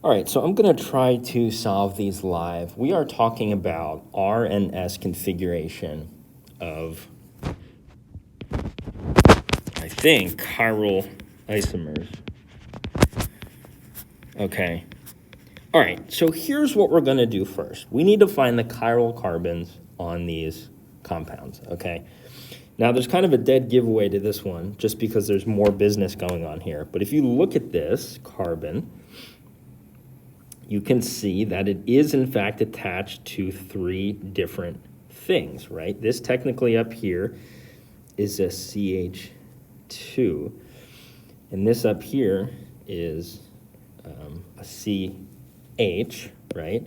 All right, so I'm going to try to solve these live. We are talking about R and S configuration of, I think, chiral isomers. Okay. All right, so here's what we're going to do first. We need to find the chiral carbons on these compounds, okay? Now, there's kind of a dead giveaway to this one just because there's more business going on here. But if you look at this carbon, you can see that it is, in fact, attached to 3 different things, right? This technically up here is a CH2, and this up here is a CH, right?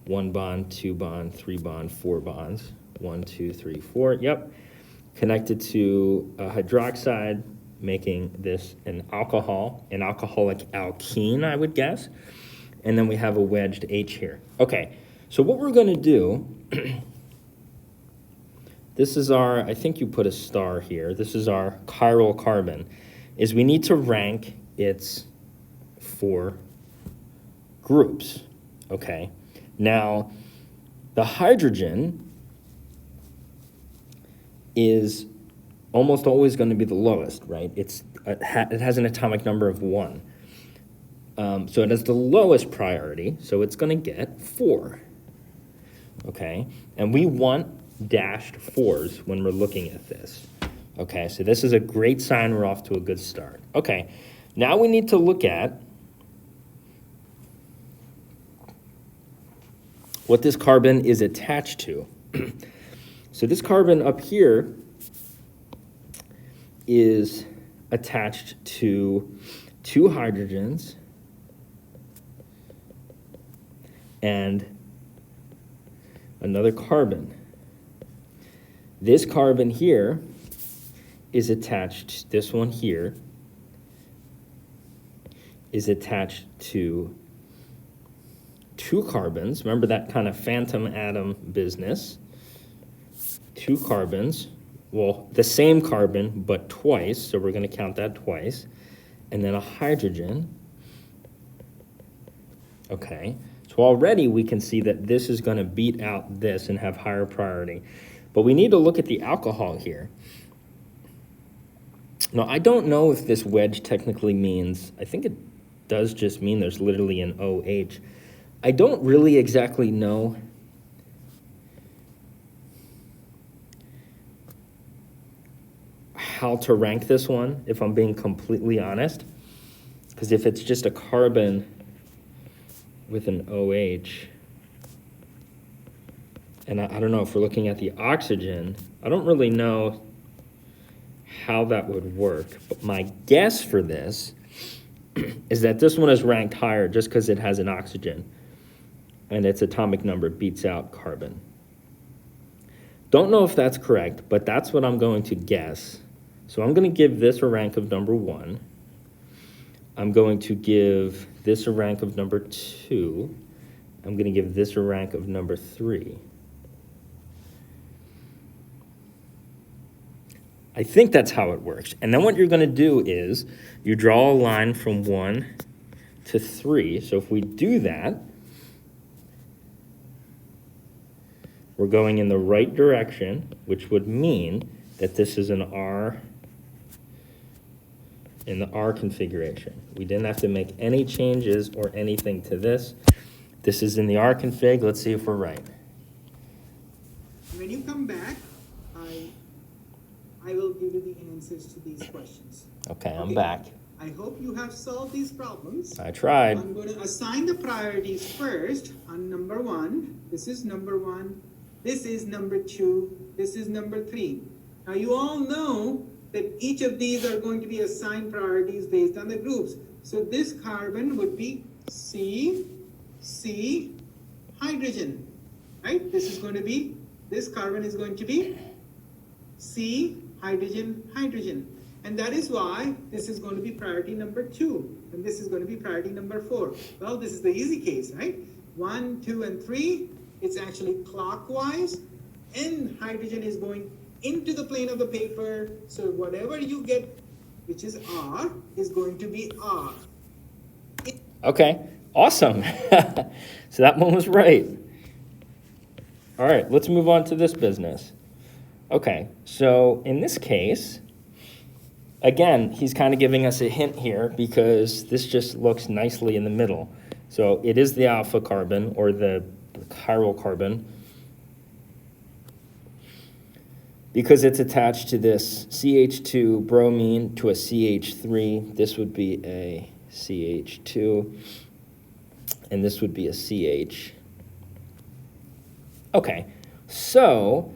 1 bond, 2 bond, 3 bond, 4 bonds. 1, 2, 3, 4, yep. Connected to a hydroxide, making this an alcohol, an alcoholic alkene, I would guess. And then we have a wedged H here. Okay, so what we're going to do, this is our, I think you put a star here, this is our chiral carbon, is we need to rank its 4 groups, okay? Now, the hydrogen is almost always going to be the lowest, right? It has an atomic number of 1. So it has the lowest priority, so it's going to get 4, okay? And we want dashed 4s when we're looking at this, okay? So this is a great sign we're off to a good start. Okay, now we need to look at what this carbon is attached to. So this carbon up here is attached to 2 hydrogens and another carbon. This carbon here is attached, this one here, is attached to 2 carbons. Remember that kind of phantom atom business. 2 carbons, well, the same carbon, but twice, so we're going to count that twice. And then a hydrogen. Okay. So already we can see that this is going to beat out this and have higher priority. But we need to look at the alcohol here. Now, I don't know if this wedge technically means, I think it does just mean there's literally an OH. I don't really exactly know how to rank this one, if I'm being completely honest. Because if it's just a carbon with an OH, and I don't know if we're looking at the oxygen, I don't really know how that would work. But my guess for this is that this one is ranked higher just because it has an oxygen and its atomic number beats out carbon. Don't know if that's correct, but that's what I'm going to guess. So I'm going to give this a rank of number 1. I'm going to give this a rank of number 2. I'm going to give this a rank of number 3. I think that's how it works. And then what you're going to do is you draw a line from 1 to 3. So if we do that, we're going in the right direction, which would mean that this is an R in the R configuration. We didn't have to make any changes or anything to this. This is in the R config. Let's see if we're right. When you come back, I will give you the answers to these questions. Okay, I'm back. I hope you have solved these problems. I tried. I'm going to assign the priorities first on number 1. This is number 1. This is number 2. This is number 3. Now you all know that each of these are going to be assigned priorities based on the groups. So this carbon would be C, hydrogen, right? This carbon is going to be C, hydrogen. And that is why this is going to be priority number 2, and this is going to be priority number 4. Well, this is the easy case, right? 1, 2, and 3, it's actually clockwise, and hydrogen is going into the plane of the paper, so whatever you get, which is R, is going to be R. Okay, Awesome. So that one was right. All right, let's move on to this business. Okay, so in this case, again, he's kind of giving us a hint here because this just looks nicely in the middle. So it is the alpha carbon or the chiral carbon because it's attached to this CH2 bromine to a CH3. This would be a CH2, and this would be a CH. Okay, so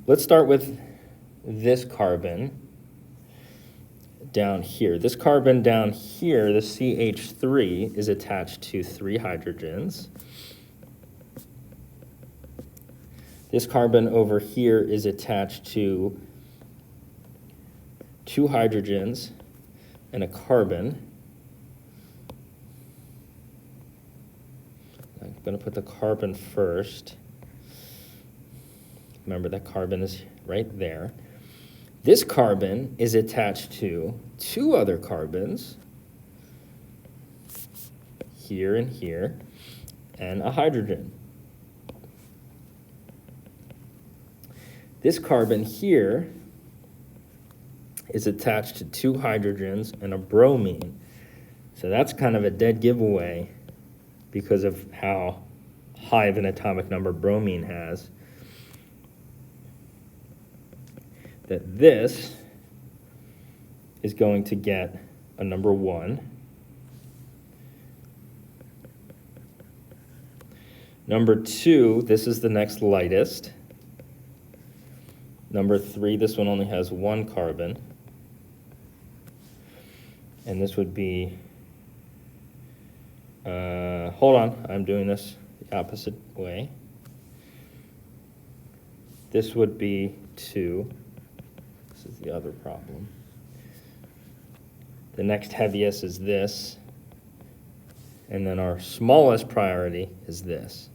let's start with this carbon down here. This carbon down here, the CH3, is attached to 3 hydrogens. This carbon over here is attached to 2 hydrogens and a carbon. I'm going to put the carbon first. Remember that carbon is right there. This carbon is attached to 2 other carbons, here and here, and a hydrogen. This carbon here is attached to 2 hydrogens and a bromine. So that's kind of a dead giveaway because of how high of an atomic number bromine has. That this is going to get a number 1. Number 2, this is the next lightest. Number 3, this one only has 1 carbon. And this would be, hold on, I'm doing this the opposite way. This would be 2. This is the other problem. The next heaviest is this. And then our smallest priority is this.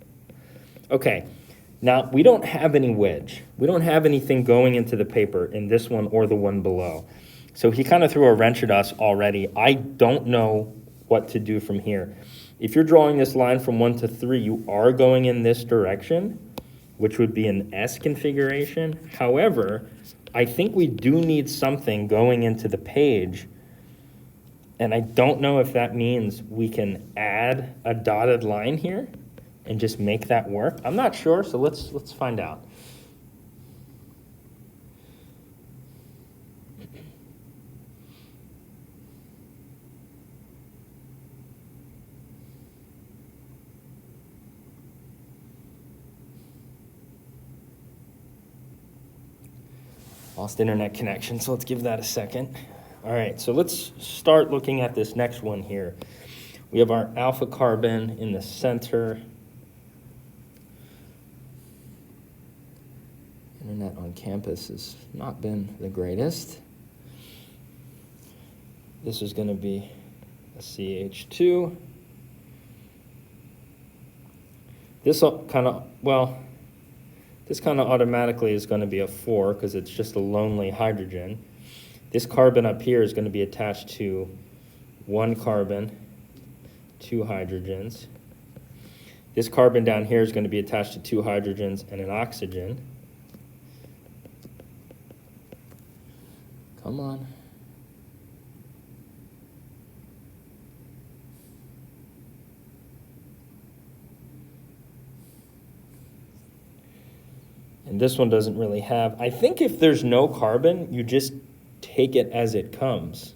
Okay, now we don't have any wedge. We don't have anything going into the paper in this one or the one below. So he kind of threw a wrench at us already. I don't know what to do from here. If you're drawing this line from 1 to 3, you are going in this direction, which would be an S configuration. However, I think we do need something going into the page, and I don't know if that means we can add a dotted line here and just make that work. I'm not sure, so let's find out. Lost internet connection, so let's give that a second. All right, so let's start looking at this next one here. We have our alpha carbon in the center. Internet on campus has not been the greatest. This is going to be a CH2. This kind of, well, this kind of automatically is going to be a 4 because it's just a lonely hydrogen. This carbon up here is going to be attached to 1 carbon, 2 hydrogens. This carbon down here is going to be attached to 2 hydrogens and an oxygen. Come on. And this one doesn't really have. I think if there's no carbon, you just take it as it comes.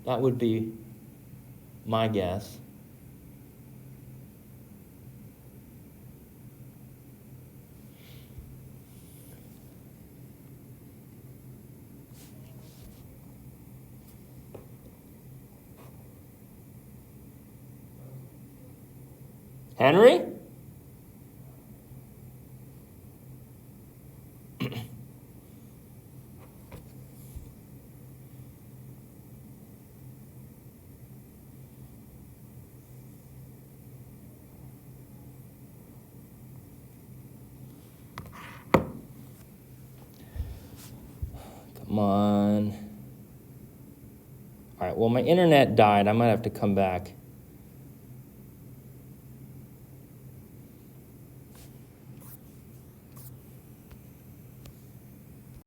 That would be my guess. Henry? Come on. All right, well, my internet died. I might have to come back